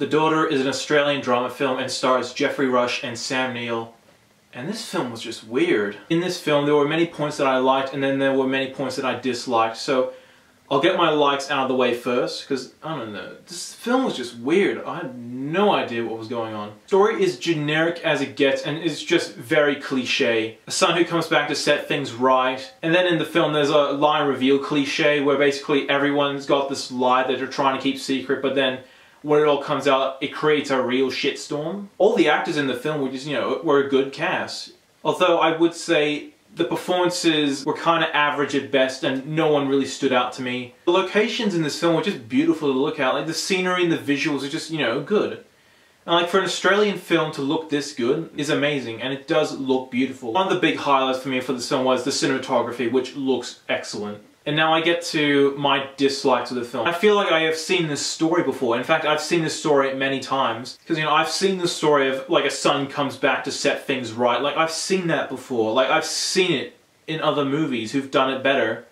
Daughter is an Australian drama film and stars Geoffrey Rush and Sam Neill. And this film was just weird. In this film there were many points that I liked and then there were many points that I disliked. So I'll get my likes out of the way first, because, I don't know, this film was just weird. I had no idea what was going on. The story is generic as it gets, and it's just very cliche. A son who comes back to set things right, and then in the film there's a lie reveal cliche where basically everyone's got this lie that they're trying to keep secret, but then when it all comes out, it creates a real shitstorm. All the actors in the film were just, you know, were a good cast. Although I would say the performances were kind of average at best and no one really stood out to me. The locations in this film were just beautiful to look at. Like, the scenery and the visuals are just, you know, good. And like, for an Australian film to look this good is amazing, and it does look beautiful. One of the big highlights for me for this film was the cinematography, which looks excellent. And now I get to my dislikes of the film. I feel like I have seen this story before. In fact, I've seen this story many times. Because, you know, I've seen the story of, like, a son comes back to set things right. Like, I've seen that before. Like, I've seen it in other movies who've done it better.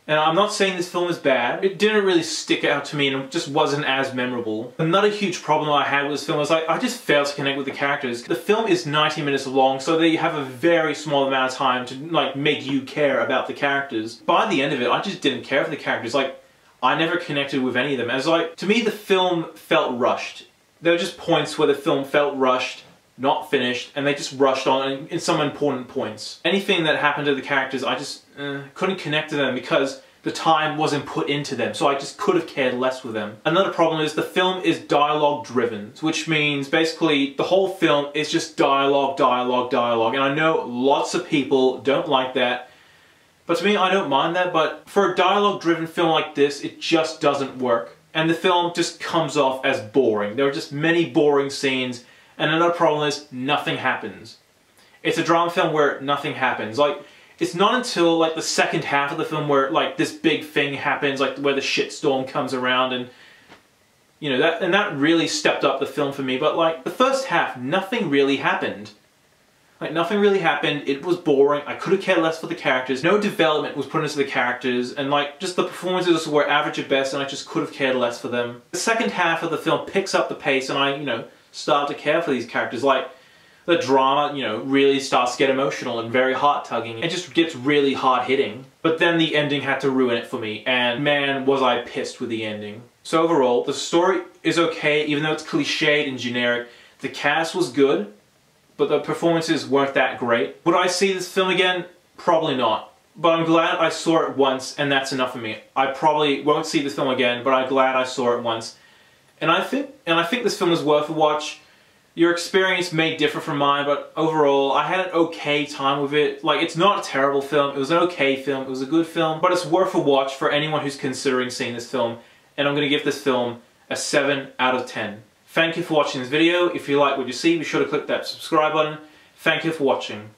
And I'm not saying this film is bad. It didn't really stick out to me and it just wasn't as memorable. Another huge problem I had with this film was, like, I just failed to connect with the characters. The film is 90 minutes long, so they have a very small amount of time to, like, make you care about the characters. By the end of it, I just didn't care for the characters. Like, I never connected with any of them. As, like, to me the film felt rushed. There were just points where the film felt rushed, not finished, and they just rushed on in some important points. Anything that happened to the characters, I just couldn't connect to them because the time wasn't put into them, so I just could have cared less with them. Another problem is the film is dialogue driven, which means basically the whole film is just dialogue, dialogue, dialogue, and I know lots of people don't like that, but to me I don't mind that, but for a dialogue driven film like this, it just doesn't work. And the film just comes off as boring. There are just many boring scenes. And another problem is, nothing happens. It's a drama film where nothing happens. Like, it's not until, like, the second half of the film where, like, this big thing happens, like, where the shitstorm comes around and, you know, that really stepped up the film for me. But, like, the first half, nothing really happened. Like, nothing really happened, it was boring, I could have cared less for the characters, no development was put into the characters, and, like, just the performances were average at best, and I just could have cared less for them. The second half of the film picks up the pace, and I, you know, start to care for these characters. Like, the drama, you know, really starts to get emotional and very heart-tugging. It just gets really hard-hitting. But then the ending had to ruin it for me, and man, was I pissed with the ending. So overall, the story is okay, even though it's cliched and generic. The cast was good, but the performances weren't that great. Would I see this film again? Probably not. But I'm glad I saw it once, and that's enough for me. I probably won't see this film again, but I'm glad I saw it once. And I think this film is worth a watch. Your experience may differ from mine, but overall, I had an okay time with it. Like, it's not a terrible film, it was an okay film, it was a good film, but it's worth a watch for anyone who's considering seeing this film, and I'm going to give this film a 7 out of 10. Thank you for watching this video. If you like what you see, be sure to click that subscribe button. Thank you for watching.